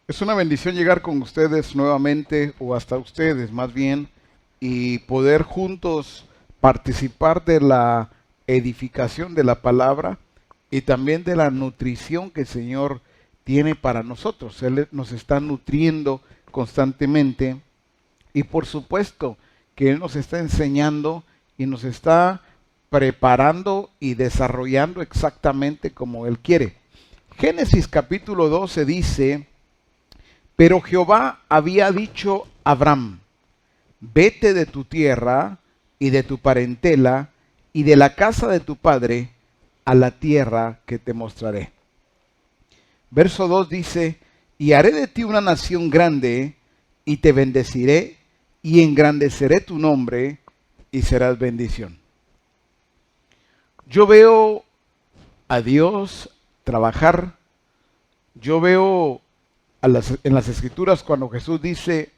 Es una bendición llegar con ustedes nuevamente, o hasta ustedes más bien, y poder juntos participar de la edificación de la palabra y también de la nutrición que el Señor tiene para nosotros. Él nos está nutriendo constantemente y por supuesto que Él nos está enseñando y nos está preparando y desarrollando exactamente como Él quiere. Génesis capítulo 12 dice: pero Jehová había dicho a Abraham: vete de tu tierra y de tu parentela y de la casa de tu padre a la tierra que te mostraré. Verso 2 dice: y haré de ti una nación grande, y te bendeciré, y engrandeceré tu nombre, y serás bendición. Yo veo a Dios trabajar. Yo veo en las escrituras cuando Jesús dice: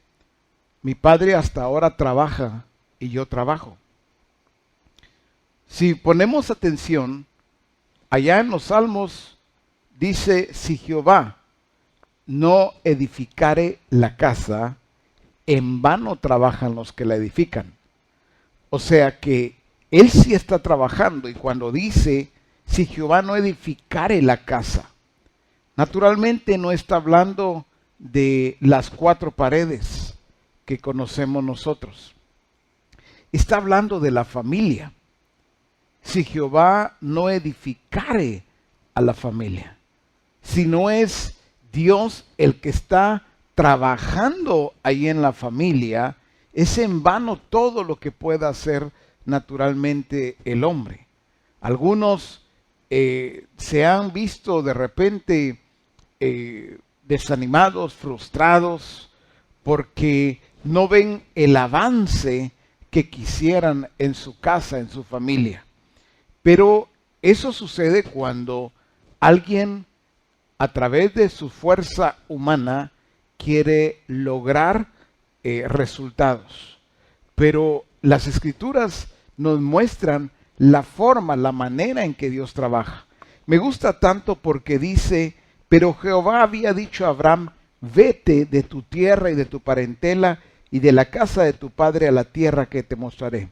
mi Padre hasta ahora trabaja y yo trabajo. Si ponemos atención, allá en los Salmos dice: si Jehová no edificare la casa, en vano trabajan los que la edifican. O sea que Él sí está trabajando, y cuando dice: si Jehová no edificare la casa, naturalmente no está hablando de las cuatro paredes que conocemos nosotros. Está hablando de la familia. Si Jehová no edificare a la familia, si no es Dios el que está trabajando ahí en la familia, es en vano todo lo que pueda hacer naturalmente el hombre. Algunos se han visto de repente desanimados, frustrados, porque no ven el avance que quisieran en su casa, en su familia. Pero eso sucede cuando alguien, a través de su fuerza humana, quiere lograr resultados. Pero las escrituras nos muestran la forma, la manera en que Dios trabaja. Me gusta tanto porque dice: pero Jehová había dicho a Abraham: vete de tu tierra y de tu parentela y de la casa de tu padre a la tierra que te mostraré.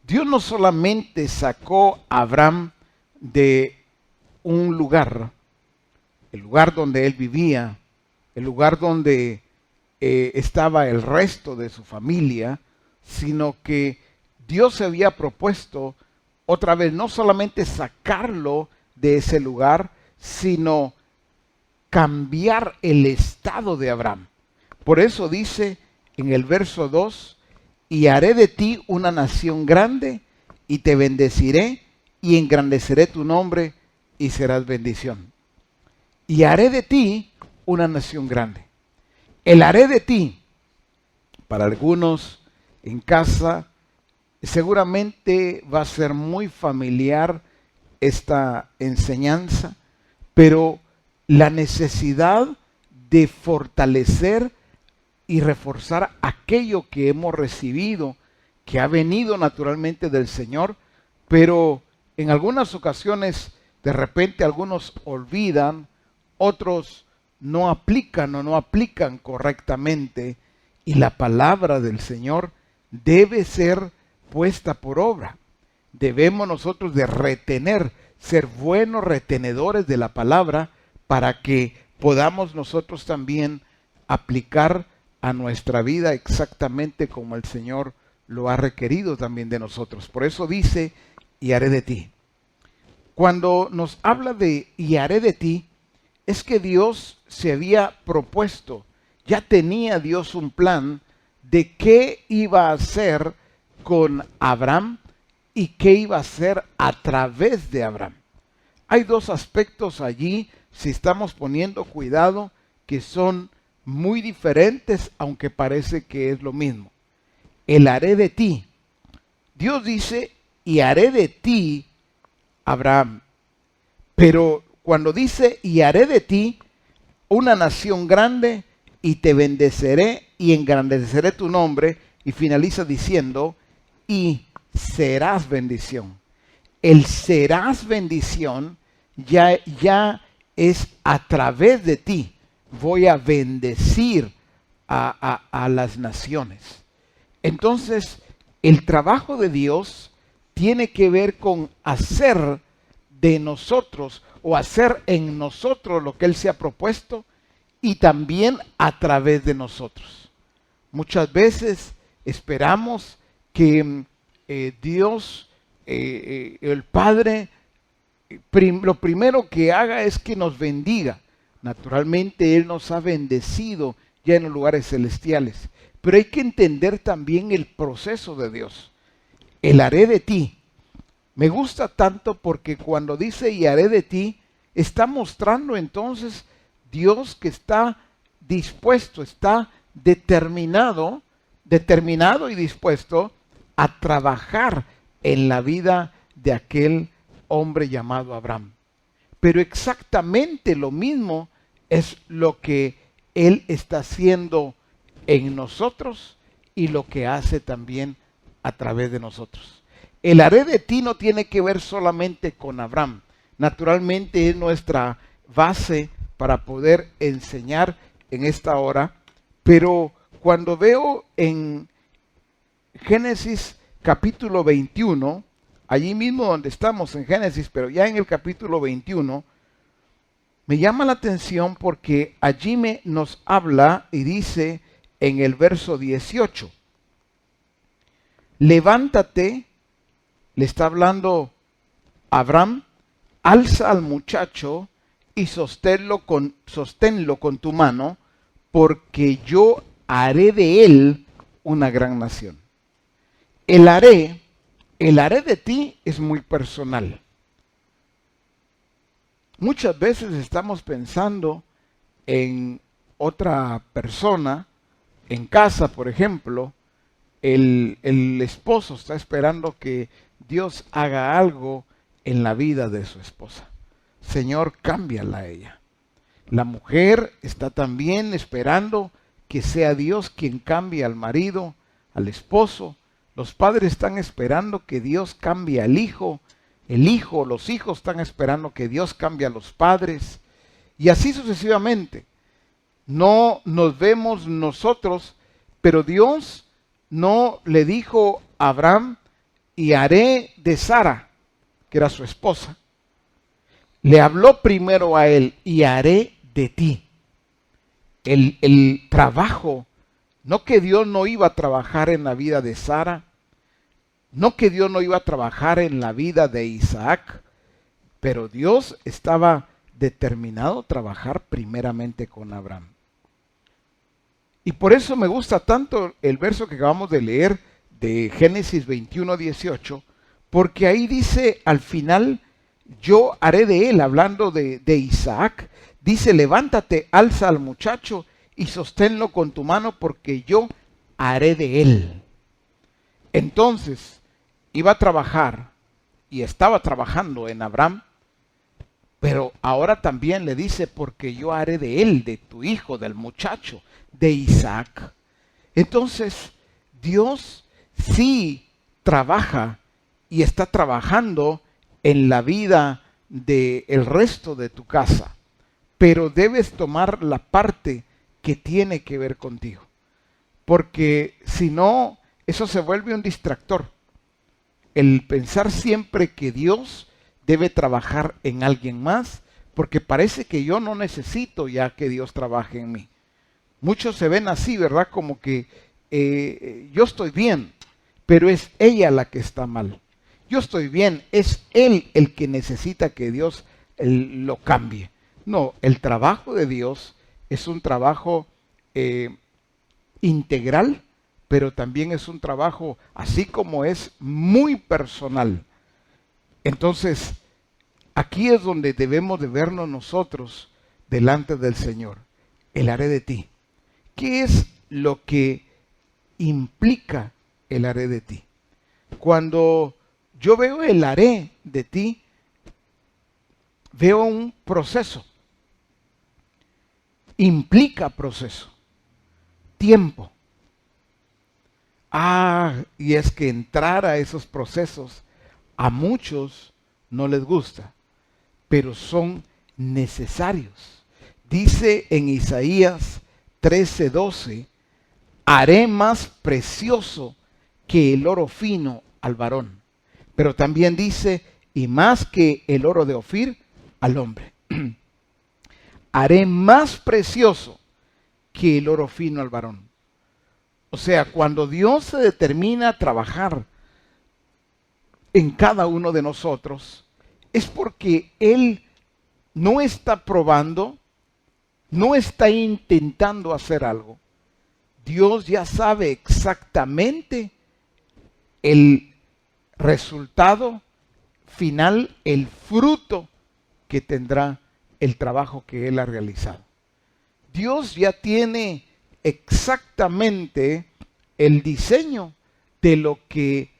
Dios no solamente sacó a Abraham de un lugar, el lugar donde él vivía, el lugar donde estaba el resto de su familia, sino que Dios se había propuesto otra vez no solamente sacarlo de ese lugar, sino cambiar el estado de Abraham. Por eso dice en el verso 2: y haré de ti una nación grande, y te bendeciré, y engrandeceré tu nombre, y serás bendición. Y haré de ti una nación grande. El haré de ti, para algunos en casa, seguramente va a ser muy familiar esta enseñanza, pero la necesidad de fortalecer y reforzar aquello que hemos recibido, que ha venido naturalmente del Señor, pero en algunas ocasiones de repente algunos olvidan, otros no aplican o no aplican correctamente, y la palabra del Señor debe ser puesta por obra. Debemos nosotros de retener, ser buenos retenedores de la palabra, para que podamos nosotros también aplicar a nuestra vida exactamente como el Señor lo ha requerido también de nosotros. Por eso dice: y haré de ti. Cuando nos habla de y haré de ti, es que Dios se había propuesto, ya tenía Dios un plan de qué iba a hacer con Abraham y qué iba a hacer a través de Abraham. Hay dos aspectos allí, si estamos poniendo cuidado, que son muy diferentes, aunque parece que es lo mismo. El haré de ti. Dios dice: y haré de ti, Abraham. Pero cuando dice: y haré de ti una nación grande, y te bendeceré, y engrandeceré tu nombre, y finaliza diciendo: y serás bendición. El serás bendición ya es a través de ti. voy a bendecir a las naciones. Entonces, el trabajo de Dios tiene que ver con hacer de nosotros o hacer en nosotros lo que Él se ha propuesto y también a través de nosotros. Muchas veces esperamos que Dios, el Padre, lo primero que haga es que nos bendiga. Naturalmente Él nos ha bendecido ya en los lugares celestiales, pero hay que entender también el proceso de Dios. El haré de ti. Me gusta tanto porque cuando dice y haré de ti, está mostrando entonces Dios que está dispuesto, está determinado y dispuesto a trabajar en la vida de aquel hombre llamado Abraham. Pero exactamente lo mismo es lo que Él está haciendo en nosotros y lo que hace también a través de nosotros. El haré de ti no tiene que ver solamente con Abraham. Naturalmente es nuestra base para poder enseñar en esta hora, pero cuando veo en Génesis capítulo 21, allí mismo donde estamos en Génesis, pero ya en el capítulo 21, me llama la atención porque allí nos habla y dice en el verso 18, levántate, le está hablando Abraham, alza al muchacho y sosténlo con tu mano, porque yo haré de él una gran nación. El haré de ti es muy personal. Muchas veces estamos pensando en otra persona, en casa, por ejemplo, el esposo está esperando que Dios haga algo en la vida de su esposa. Señor, cámbiala a ella. La mujer está también esperando que sea Dios quien cambie al marido, al esposo. Los padres están esperando que Dios cambie al hijo. Los hijos están esperando que Dios cambie a los padres. Y así sucesivamente. No nos vemos nosotros, pero Dios no le dijo a Abraham, y haré de Sara, que era su esposa. Le habló primero a él, y haré de ti. El trabajo, no que Dios no iba a trabajar en la vida de Sara, no que Dios no iba a trabajar en la vida de Isaac, pero Dios estaba determinado a trabajar primeramente con Abraham. Y por eso me gusta tanto el verso que acabamos de leer de Génesis 21:18, porque ahí dice al final, yo haré de él, hablando de Isaac, dice, levántate, alza al muchacho y sosténlo con tu mano, porque yo haré de él. Entonces, iba a trabajar y estaba trabajando en Abraham, pero ahora también le dice, porque yo haré de él, de tu hijo, del muchacho, de Isaac. Entonces, Dios sí trabaja y está trabajando en la vida del resto de tu casa, pero debes tomar la parte que tiene que ver contigo, porque si no, eso se vuelve un distractor. El pensar siempre que Dios debe trabajar en alguien más, porque parece que yo no necesito ya que Dios trabaje en mí. Muchos se ven así, ¿verdad? Como que yo estoy bien, pero es ella la que está mal. Yo estoy bien, es él el que necesita que Dios lo cambie. No, el trabajo de Dios es un trabajo integral, pero también es un trabajo, así como es muy personal. Entonces, aquí es donde debemos de vernos nosotros delante del Señor. El haré de ti. ¿Qué es lo que implica el haré de ti? Cuando yo veo el haré de ti, veo un proceso. Implica proceso. Tiempo. Y es que entrar a esos procesos a muchos no les gusta, pero son necesarios. Dice en Isaías 13:12, haré más precioso que el oro fino al varón. Pero también dice, y más que el oro de Ofir al hombre. Haré más precioso que el oro fino al varón. O sea, cuando Dios se determina a trabajar en cada uno de nosotros, es porque Él no está probando, no está intentando hacer algo. Dios ya sabe exactamente el resultado final, el fruto que tendrá el trabajo que Él ha realizado. Dios ya tiene exactamente el diseño de lo que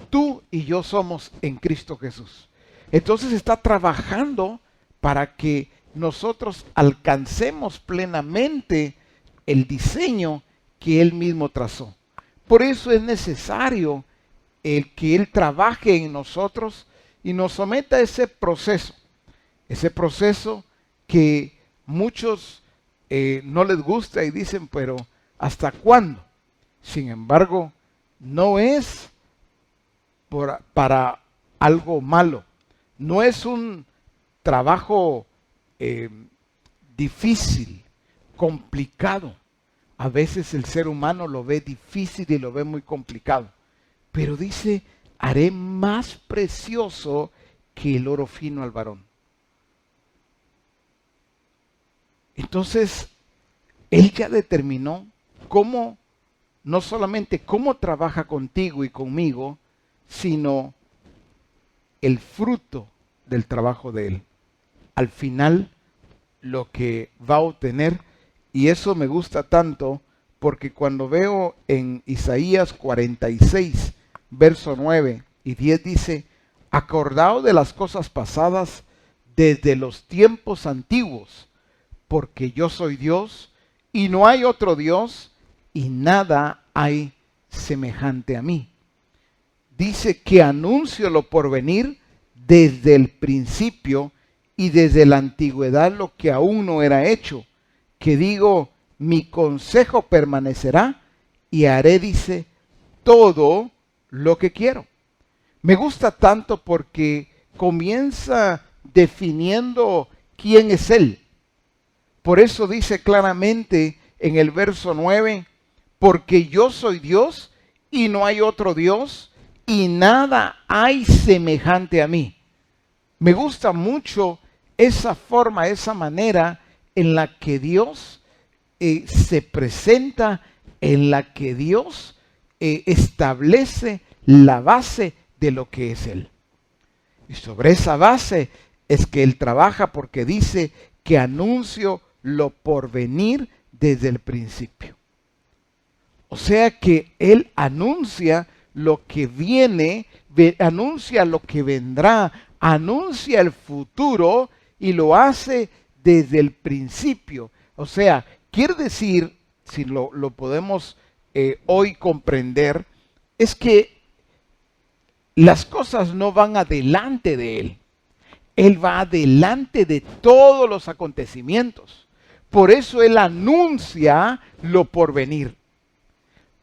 tú y yo somos en Cristo Jesús. Entonces está trabajando para que nosotros alcancemos plenamente el diseño que Él mismo trazó. Por eso es necesario el que Él trabaje en nosotros y nos someta a ese proceso que muchos no les gusta y dicen, pero ¿hasta cuándo? Sin embargo, no es para algo malo, no es un trabajo difícil, complicado. A veces el ser humano lo ve difícil y lo ve muy complicado. Pero dice, haré más precioso que el oro fino al varón. Entonces, Él ya determinó cómo, no solamente cómo trabaja contigo y conmigo, sino el fruto del trabajo de Él. Al final, lo que va a obtener, y eso me gusta tanto, porque cuando veo en Isaías 46, verso 9 y 10 dice, acordaos de las cosas pasadas desde los tiempos antiguos, porque yo soy Dios y no hay otro Dios y nada hay semejante a mí. Dice que anuncio lo por venir desde el principio y desde la antigüedad lo que aún no era hecho, que digo, mi consejo permanecerá y haré, dice, todo lo que quiero. Me gusta tanto porque comienza definiendo quién es Él. Por eso dice claramente en el verso 9, porque yo soy Dios y no hay otro Dios y nada hay semejante a mí. Me gusta mucho esa forma, esa manera en la que Dios se presenta, en la que Dios establece la base de lo que es Él. Y sobre esa base es que Él trabaja porque dice que anuncio lo por venir desde el principio. O sea que Él anuncia lo que viene, anuncia lo que vendrá, anuncia el futuro y lo hace desde el principio. O sea, quiere decir, si lo podemos hoy comprender, es que las cosas no van adelante de Él. Él va adelante de todos los acontecimientos. Por eso Él anuncia lo por venir.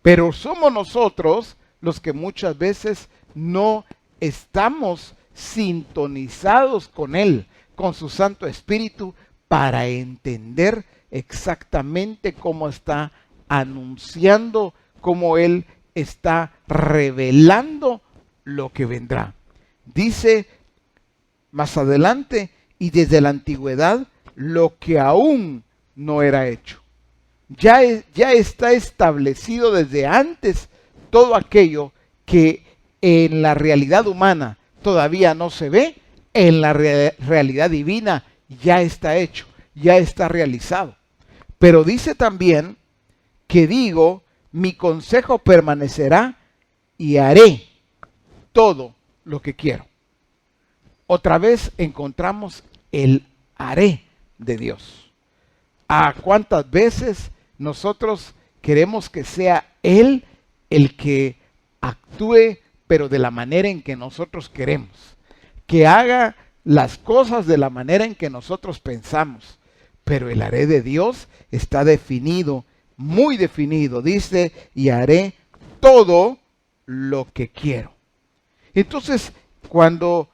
Pero somos nosotros los que muchas veces no estamos sintonizados con Él, con su Santo Espíritu, para entender exactamente cómo está anunciando, cómo Él está revelando lo que vendrá. Dice más adelante, y desde la antigüedad, lo que aún no era hecho. Ya está establecido desde antes todo aquello que en la realidad humana todavía no se ve, en la realidad divina ya está hecho, ya está realizado. Pero dice también que digo, mi consejo permanecerá y haré todo lo que quiero. Otra vez encontramos el haré de Dios. ¿A cuántas veces nosotros queremos que sea Él el que actúe, pero de la manera en que nosotros queremos? Que haga las cosas de la manera en que nosotros pensamos. Pero el haré de Dios está definido, muy definido. Dice, y haré todo lo que quiero. Entonces, cuando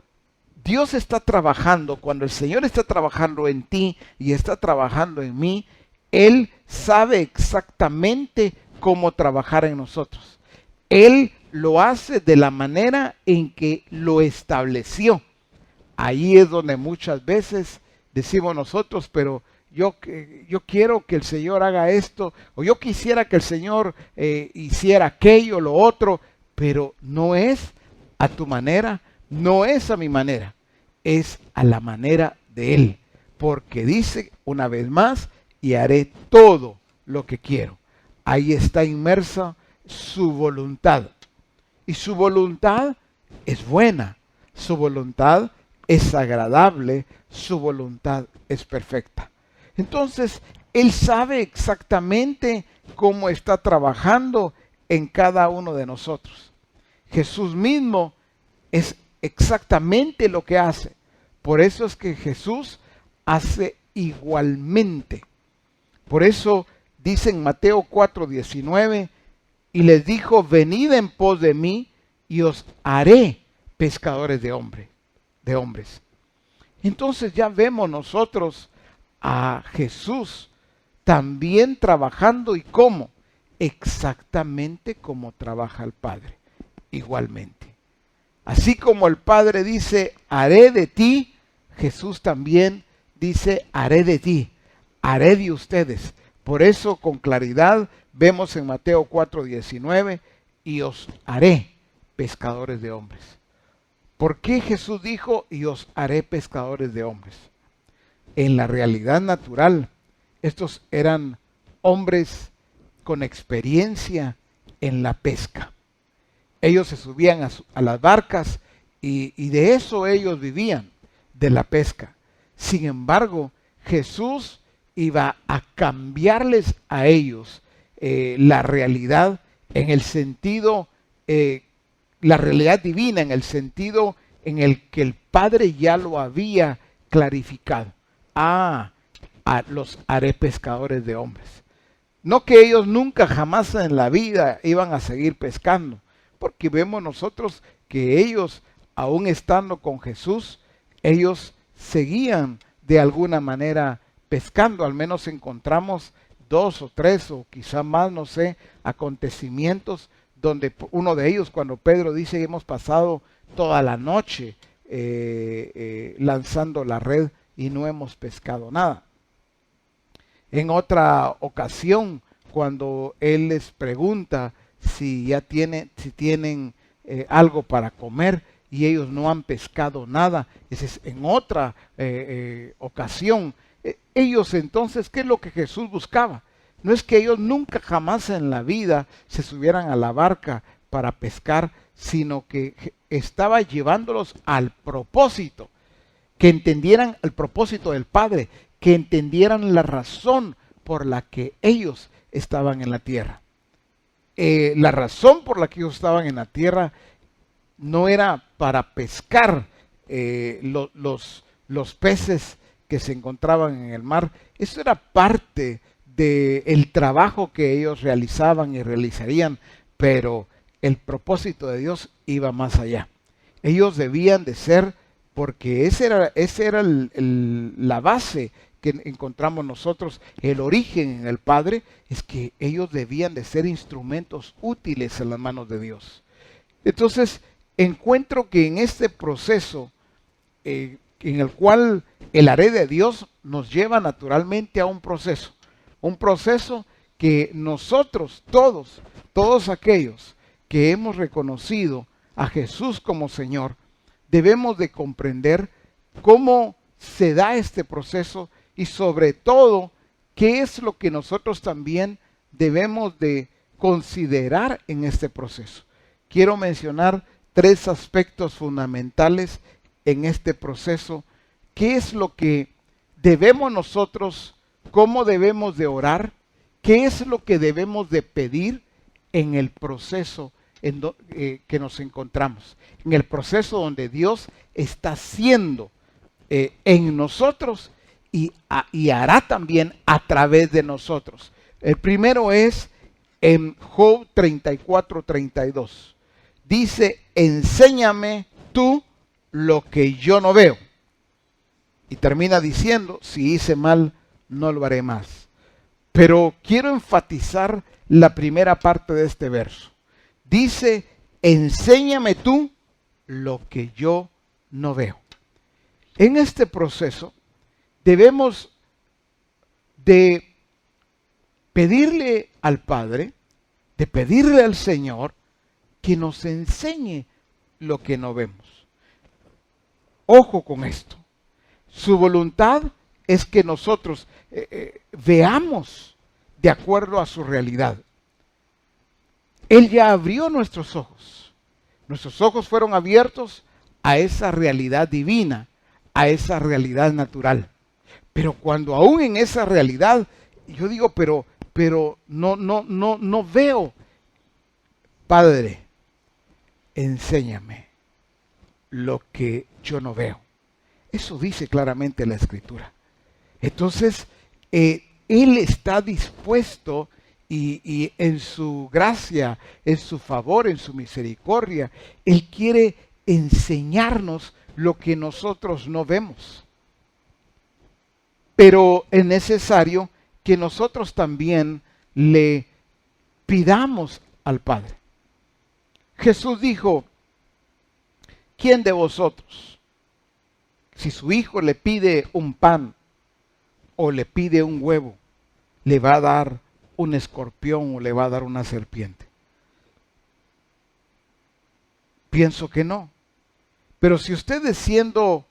Dios está trabajando, cuando el Señor está trabajando en ti y está trabajando en mí, Él sabe exactamente cómo trabajar en nosotros. Él lo hace de la manera en que lo estableció. Ahí es donde muchas veces decimos nosotros, pero yo quiero que el Señor haga esto, o yo quisiera que el Señor hiciera aquello, lo otro, pero no es a tu manera, no es a mi manera, es a la manera de Él. Porque dice una vez más, y haré todo lo que quiero. Ahí está inmersa su voluntad. Y su voluntad es buena, su voluntad es agradable, su voluntad es perfecta. Entonces, Él sabe exactamente cómo está trabajando en cada uno de nosotros. Jesús mismo es exactamente lo que hace. Por eso es que Jesús hace igualmente. Por eso dice en Mateo 4:19, y les dijo, venid en pos de mí y os haré pescadores de hombres. Entonces ya vemos nosotros a Jesús también trabajando, y cómo, exactamente como trabaja el Padre, igualmente. Así como el Padre dice, haré de ti, Jesús también dice, haré de ti, haré de ustedes. Por eso con claridad vemos en Mateo 4:19, y os haré pescadores de hombres. ¿Por qué Jesús dijo, y os haré pescadores de hombres? En la realidad natural, estos eran hombres con experiencia en la pesca. Ellos se subían a las barcas y de eso ellos vivían, de la pesca. Sin embargo, Jesús iba a cambiarles a ellos la realidad en el sentido, la realidad divina, en el sentido en el que el Padre ya lo había clarificado. Los haré pescadores de hombres. No que ellos nunca jamás en la vida iban a seguir pescando, porque vemos nosotros que ellos, aún estando con Jesús, ellos seguían de alguna manera pescando. Al menos encontramos 2 o 3 o quizá más, no sé, acontecimientos donde uno de ellos, cuando Pedro dice, hemos pasado toda la noche lanzando la red y no hemos pescado nada. En otra ocasión, cuando él les pregunta si tienen algo para comer, y ellos no han pescado nada, esa es en otra ocasión. Ellos entonces, ¿qué es lo que Jesús buscaba? No es que ellos nunca jamás en la vida se subieran a la barca para pescar, sino que estaba llevándolos al propósito, que entendieran el propósito del Padre, que entendieran la razón por la que ellos estaban en la tierra. La razón por la que ellos estaban en la tierra no era para pescar los peces que se encontraban en el mar. Eso era parte del trabajo que ellos realizaban y realizarían, pero el propósito de Dios iba más allá. Ellos debían de ser, porque esa era la base que encontramos nosotros, el origen en el Padre, es que ellos debían de ser instrumentos útiles en las manos de Dios. Entonces, encuentro que en este proceso, en el cual el haré de Dios nos lleva naturalmente a un proceso que nosotros, todos aquellos que hemos reconocido a Jesús como Señor, debemos de comprender cómo se da este proceso, y sobre todo, qué es lo que nosotros también debemos de considerar en este proceso. Quiero mencionar 3 aspectos fundamentales en este proceso. ¿Qué es lo que debemos nosotros, cómo debemos de orar? ¿Qué es lo que debemos de pedir en el proceso que nos encontramos? En el proceso donde Dios está haciendo en nosotros y hará también a través de nosotros. El primero es en Job 34:32. Dice, enséñame tú lo que yo no veo. Y termina diciendo, si hice mal, no lo haré más. Pero quiero enfatizar la primera parte de este verso. Dice, enséñame tú lo que yo no veo. En este proceso debemos de pedirle al Padre, de pedirle al Señor que nos enseñe lo que no vemos. Ojo con esto. Su voluntad es que nosotros veamos de acuerdo a su realidad. Él ya abrió nuestros ojos. Nuestros ojos fueron abiertos a esa realidad divina, a esa realidad natural. Pero cuando aún en esa realidad, yo digo, pero no veo. Padre, enséñame lo que yo no veo. Eso dice claramente la Escritura. Entonces, Él está dispuesto y en su gracia, en su favor, en su misericordia, Él quiere enseñarnos lo que nosotros no vemos. Pero es necesario que nosotros también le pidamos al Padre. Jesús dijo, ¿quién de vosotros, si su hijo le pide un pan o le pide un huevo, le va a dar un escorpión o le va a dar una serpiente? Pienso que no. Pero si ustedes, siendo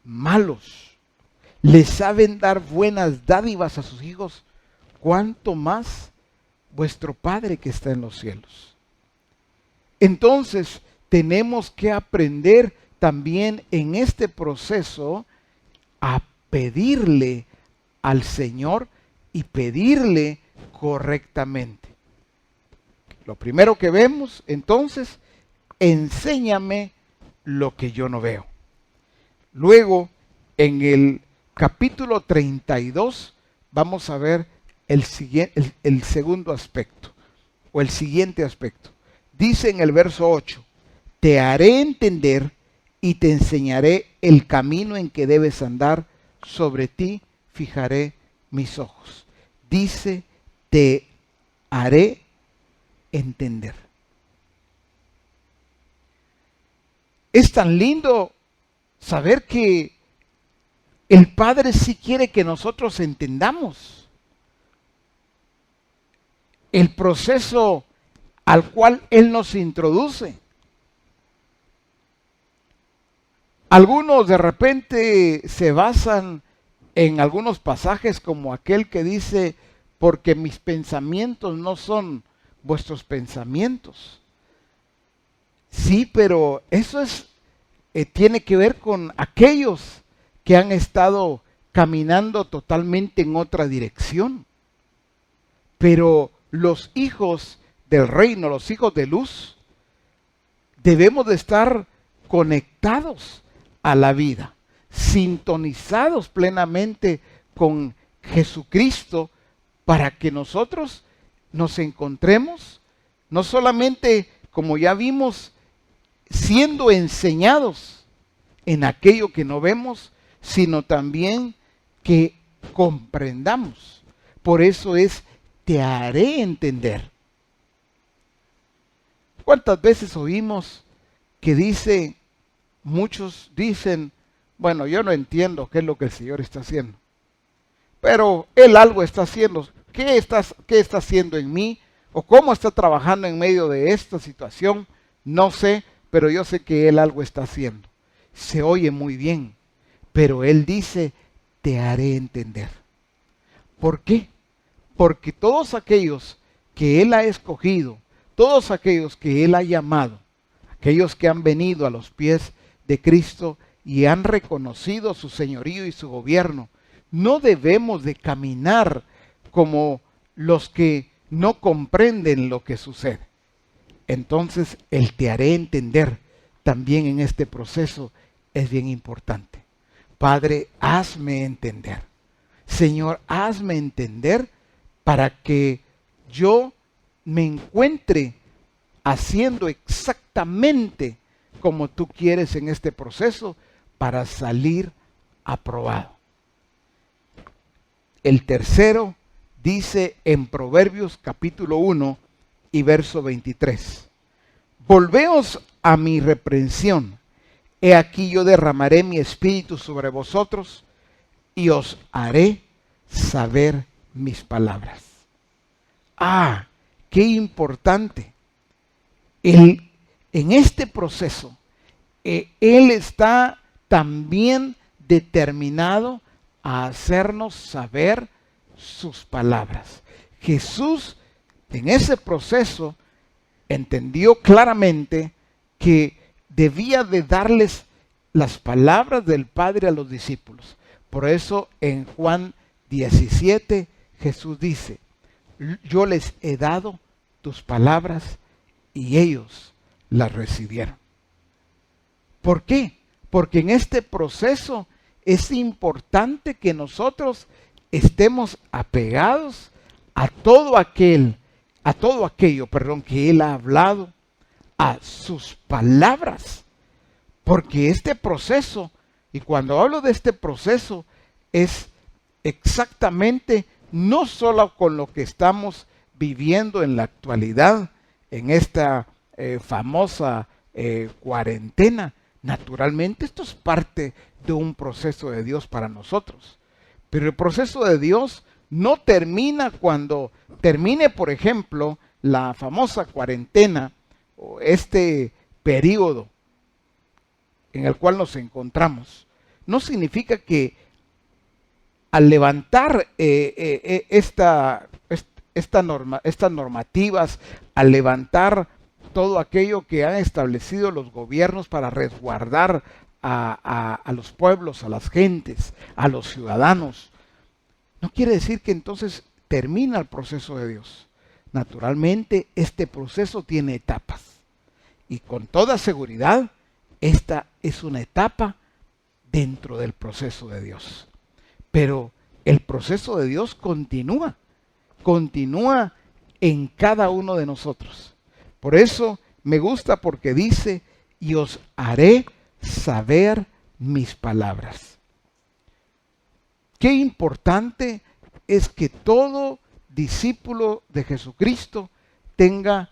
malos, le saben dar buenas dádivas a sus hijos, ¿cuánto más vuestro Padre que está en los cielos? Entonces, tenemos que aprender también en este proceso a pedirle al Señor y pedirle correctamente. Lo primero que vemos, entonces, enséñame lo que yo no veo. Luego, en el capítulo 32, vamos a ver el segundo aspecto, o el siguiente aspecto. Dice en el verso 8, te haré entender y te enseñaré el camino en que debes andar, sobre ti fijaré mis ojos. Dice, te haré entender. Es tan lindo saber que el Padre sí quiere que nosotros entendamos el proceso al cual Él nos introduce. Algunos de repente se basan en algunos pasajes como aquel que dice, porque mis pensamientos no son vuestros pensamientos. Sí, pero eso tiene que ver con aquellos que han estado caminando totalmente en otra dirección. Pero los hijos del reino, los hijos de luz, debemos de estar conectados a la vida, sintonizados plenamente con Jesucristo, para que nosotros nos encontremos, no solamente, como ya vimos, siendo enseñados en aquello que no vemos, sino también que comprendamos. Por eso es, te haré entender. ¿Cuántas veces oímos que dice, muchos dicen, bueno, yo no entiendo qué es lo que el Señor está haciendo, pero Él algo está haciendo? ¿Qué está haciendo en mí? ¿O cómo está trabajando en medio de esta situación? No sé, pero yo sé que Él algo está haciendo. Se oye muy bien, pero Él dice, te haré entender. ¿Por qué? Porque todos aquellos que Él ha escogido, todos aquellos que Él ha llamado, aquellos que han venido a los pies de Cristo y han reconocido su señorío y su gobierno, no debemos de caminar como los que no comprenden lo que sucede. Entonces, el te haré entender también en este proceso es bien importante. Padre, hazme entender. Señor, hazme entender para que yo me encuentre haciendo exactamente como tú quieres en este proceso para salir aprobado. El tercero dice en Proverbios capítulo 1 y verso 23. Volveos a mi reprensión. He aquí yo derramaré mi espíritu sobre vosotros y os haré saber mis palabras. Ah, qué importante. En este proceso, Él está también determinado a hacernos saber sus palabras. Jesús en ese proceso entendió claramente que debía de darles las palabras del Padre a los discípulos. Por eso en Juan 17 Jesús dice, yo les he dado tus palabras y ellos las recibieron. ¿Por qué? Porque en este proceso es importante que nosotros estemos apegados a todo aquello, que Él ha hablado, a sus palabras. Porque este proceso, y cuando hablo de este proceso, es exactamente no solo con lo que estamos viviendo en la actualidad, en esta famosa cuarentena. Naturalmente esto es parte de un proceso de Dios para nosotros. Pero el proceso de Dios no termina cuando termine, por ejemplo, la famosa cuarentena o este periodo en el cual nos encontramos. No significa que al levantar estas normativas, al levantar todo aquello que han establecido los gobiernos para resguardar a los pueblos, a las gentes, a los ciudadanos, no quiere decir que entonces termina el proceso de Dios. Naturalmente, este proceso tiene etapas. Y con toda seguridad, esta es una etapa dentro del proceso de Dios. Pero el proceso de Dios continúa en cada uno de nosotros. Por eso me gusta porque dice, y os haré saber mis palabras. Qué importante es que todo discípulo de Jesucristo tenga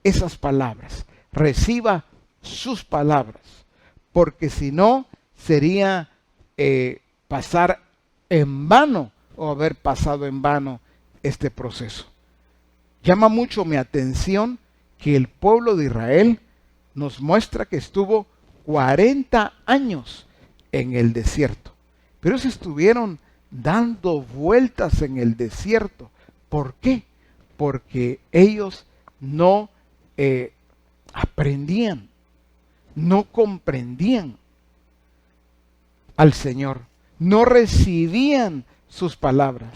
esas palabras, reciba sus palabras, porque si no sería pasar en vano o haber pasado en vano este proceso. Llama mucho mi atención que el pueblo de Israel nos muestra que estuvo 40 años en el desierto. Pero ellos estuvieron dando vueltas en el desierto. ¿Por qué? Porque ellos no aprendían, no comprendían al Señor, no recibían sus palabras.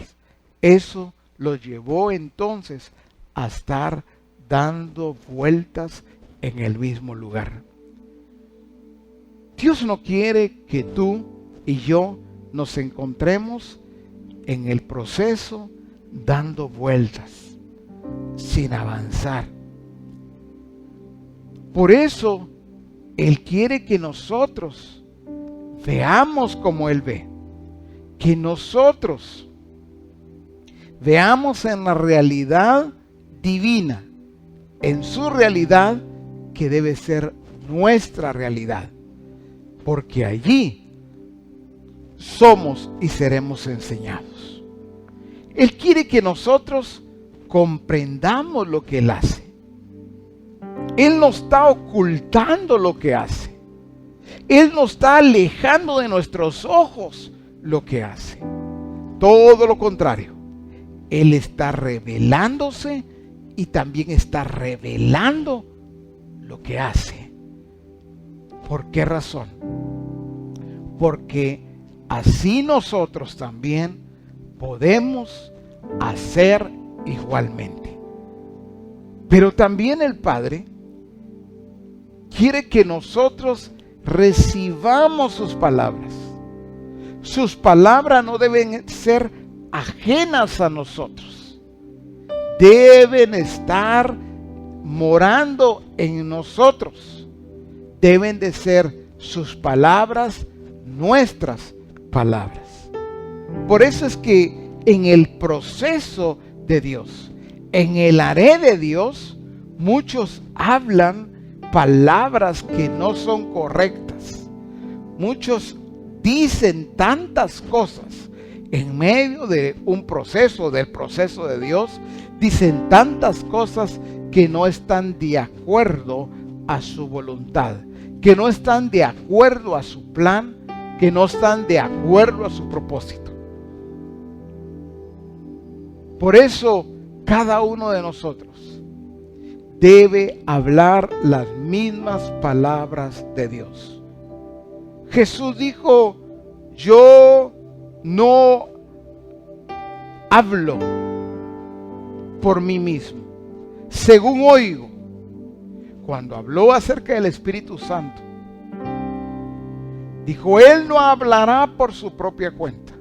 Eso los llevó entonces a estar dando vueltas en el mismo lugar. Dios no quiere que tú y yo nos encontremos en el proceso dando vueltas, sin avanzar. Por eso, Él quiere que nosotros veamos como Él ve, que nosotros veamos en la realidad divina, en su realidad que debe ser nuestra realidad, porque allí somos y seremos enseñados. Él quiere que nosotros comprendamos lo que Él hace. Él no está ocultando lo que hace. Él no está alejando de nuestros ojos lo que hace. Todo lo contrario. Él está revelándose y también está revelando lo que hace. ¿Por qué razón? Porque así nosotros también podemos hacer igualmente. Pero también el Padre quiere que nosotros recibamos sus palabras. Sus palabras no deben ser ajenas a nosotros. Deben estar morando en nosotros. Deben de ser sus palabras, nuestras palabras. Por eso es que en el proceso de Dios, en el haré de Dios, muchos hablan palabras que no son correctas. Muchos dicen tantas cosas en medio de un proceso, del proceso de Dios. Dicen tantas cosas que no están de acuerdo a su voluntad, que no están de acuerdo a su plan, que no están de acuerdo a su propósito. Por eso, cada uno de nosotros debe hablar las mismas palabras de Dios. Jesús dijo: yo no hablo por mí mismo, según oigo. Cuando habló acerca del Espíritu Santo, dijo: Él no hablará por su propia cuenta.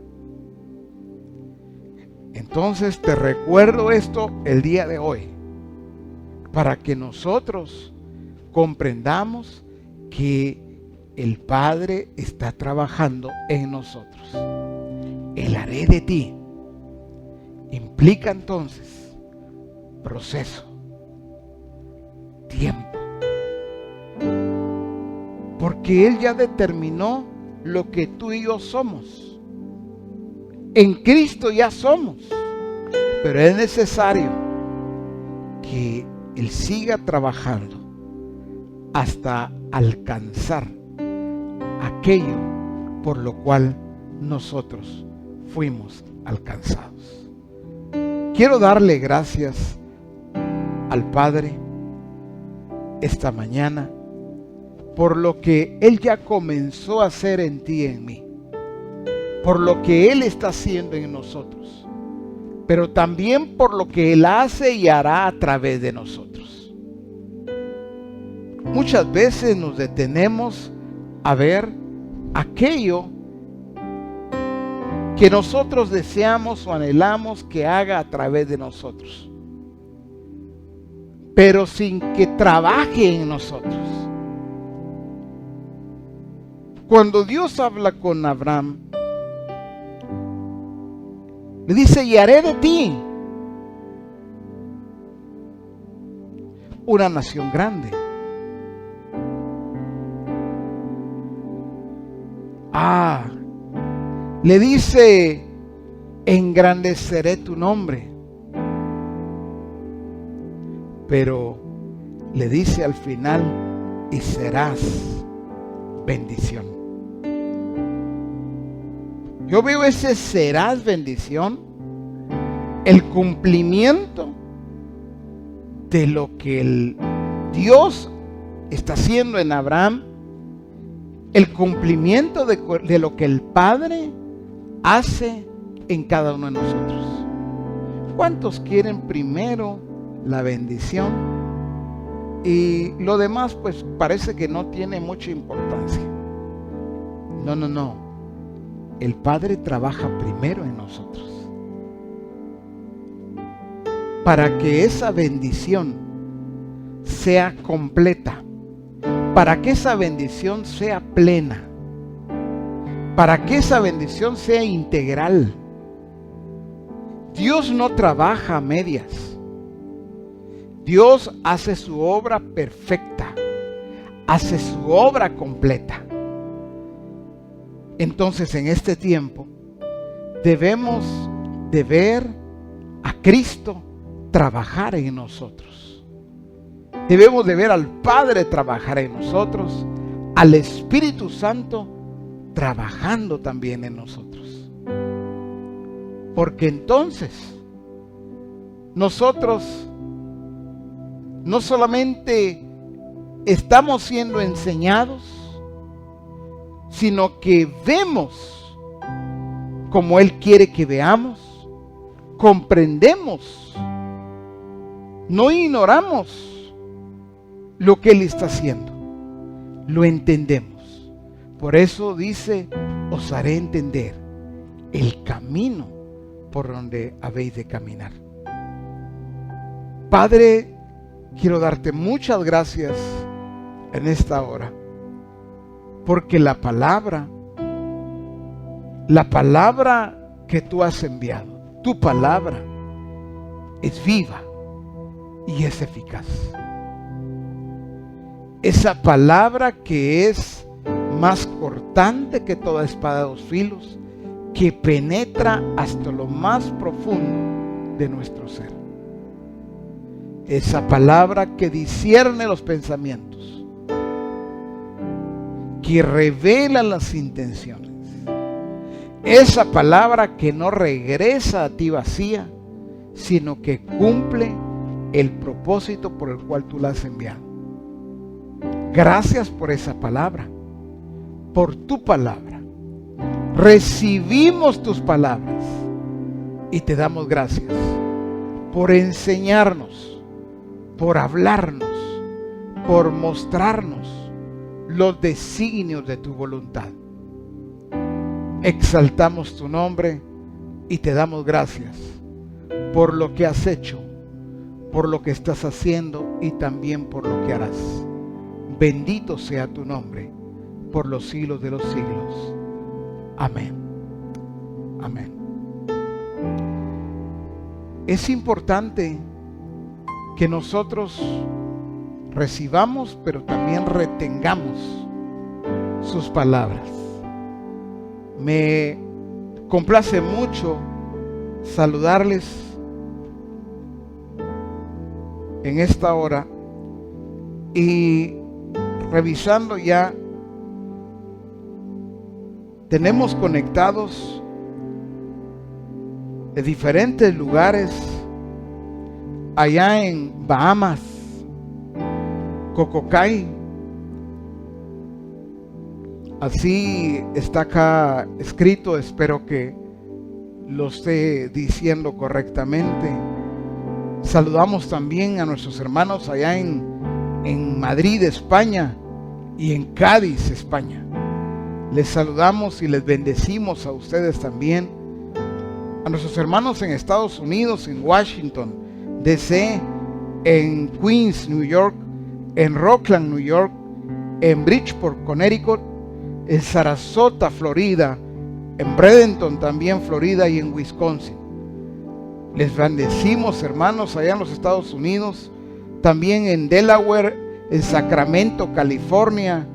Entonces te recuerdo esto el día de hoy, para que nosotros comprendamos que el Padre está trabajando en nosotros. El haré de ti implica entonces proceso, tiempo, porque Él ya determinó lo que tú y yo somos. En Cristo ya somos, pero es necesario que Él siga trabajando hasta alcanzar aquello por lo cual nosotros fuimos alcanzados. Quiero darle gracias al Padre esta mañana por lo que Él ya comenzó a hacer en ti y en mí, por lo que Él está haciendo en nosotros, pero también por lo que Él hace y hará a través de nosotros. Muchas veces nos detenemos a ver aquello que nosotros deseamos o anhelamos que haga a través de nosotros, pero sin que trabaje en nosotros. Cuando Dios habla con Abraham, le dice: y haré de ti una nación grande. Le dice: engrandeceré tu nombre. Pero le dice al final: y serás bendición. Yo veo ese serás bendición, el cumplimiento de lo que el Dios está haciendo en Abraham, el cumplimiento de lo que el Padre hace en cada uno de nosotros. ¿Cuántos quieren primero la bendición y lo demás pues parece que no tiene mucha importancia? No. El Padre trabaja primero en nosotros para que esa bendición sea completa, para que esa bendición sea plena, para que esa bendición sea integral. Dios no trabaja a medias. Dios hace su obra perfecta, hace su obra completa. Entonces, en este tiempo debemos de ver a Cristo trabajar en nosotros. Debemos de ver al Padre trabajar en nosotros, al Espíritu Santo trabajando también en nosotros. Porque entonces nosotros no solamente estamos siendo enseñados, sino que vemos como Él quiere que veamos, comprendemos, no ignoramos lo que Él está haciendo, lo entendemos. Por eso dice, os haré entender el camino por donde habéis de caminar. Padre, quiero darte muchas gracias en esta hora, porque la palabra que tú has enviado, tu palabra, es viva y es eficaz. Esa palabra que es más cortante que toda espada de dos filos, que penetra hasta lo más profundo de nuestro ser. Esa palabra que discierne los pensamientos, que revela las intenciones. Esa palabra que no regresa a ti vacía, sino que cumple el propósito por el cual tú la has enviado. Gracias por esa palabra, por tu palabra. Recibimos tus palabras y te damos gracias por enseñarnos, por hablarnos, por mostrarnos los designios de tu voluntad. Exaltamos tu nombre y te damos gracias por lo que has hecho, por lo que estás haciendo y también por lo que harás. Bendito sea tu nombre por los siglos de los siglos. Amén. Amén. Es importante que nosotros recibamos, pero también retengamos sus palabras. Me complace mucho saludarles en esta hora y revisando ya, tenemos conectados de diferentes lugares, allá en Bahamas, Cococay, así está acá escrito, espero que lo esté diciendo correctamente. Saludamos también a nuestros hermanos allá en Madrid, España, y en Cádiz, España. Les saludamos y les bendecimos a ustedes también. A nuestros hermanos en Estados Unidos, en Washington, D.C., en Queens, New York, en Rockland, New York, en Bridgeport, Connecticut, en Sarasota, Florida, en Bradenton también, Florida, y en Wisconsin. Les bendecimos, hermanos, allá en los Estados Unidos, también en Delaware, en Sacramento, California,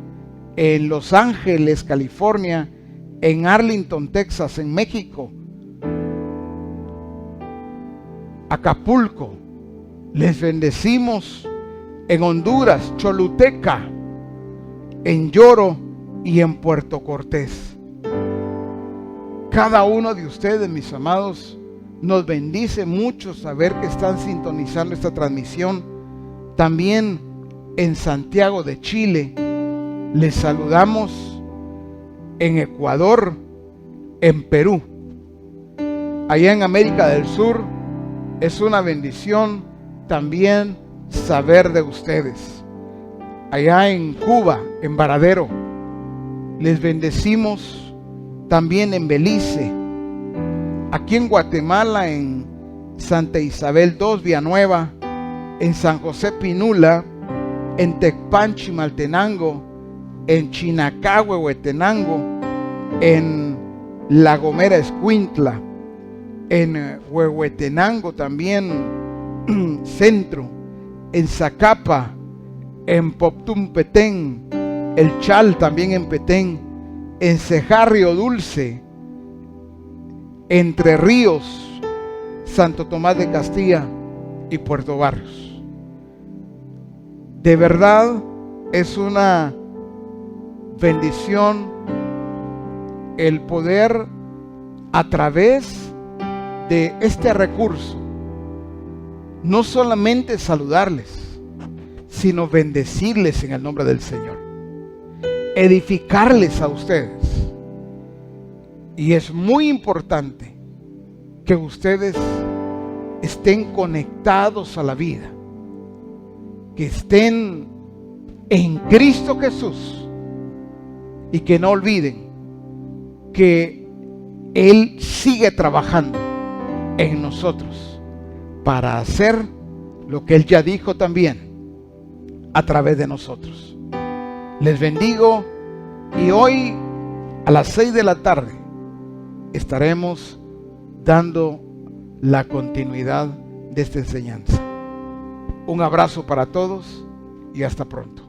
en Los Ángeles, California, en Arlington, Texas, en México, Acapulco. Les bendecimos en Honduras, Choluteca, en Lloro y en Puerto Cortés. Cada uno de ustedes, mis amados, nos bendice mucho saber que están sintonizando esta transmisión. También en Santiago de Chile. Les saludamos en Ecuador, en Perú. Allá en América del Sur es una bendición también saber de ustedes. Allá en Cuba, en Varadero, les bendecimos también en Belice. Aquí en Guatemala, en Santa Isabel II, Villanueva, en San José Pinula, en Tecpan, Chimaltenango, en Chinacahue, Huetenango, en La Gomera, Escuintla, en Huehuetenango también, centro, en Zacapa, en Poptum, Petén, el Chal también en Petén, en Cejarrio Dulce, Entre Ríos, Santo Tomás de Castilla y Puerto Barrios. De verdad es una bendición el poder, a través de este recurso, no solamente saludarles, sino bendecirles en el nombre del Señor, edificarles a ustedes. Y es muy importante que ustedes estén conectados a la vida, que estén en Cristo Jesús, y que no olviden que Él sigue trabajando en nosotros para hacer lo que Él ya dijo también a través de nosotros. Les bendigo y hoy a las 6 de la tarde estaremos dando la continuidad de esta enseñanza. Un abrazo para todos y hasta pronto.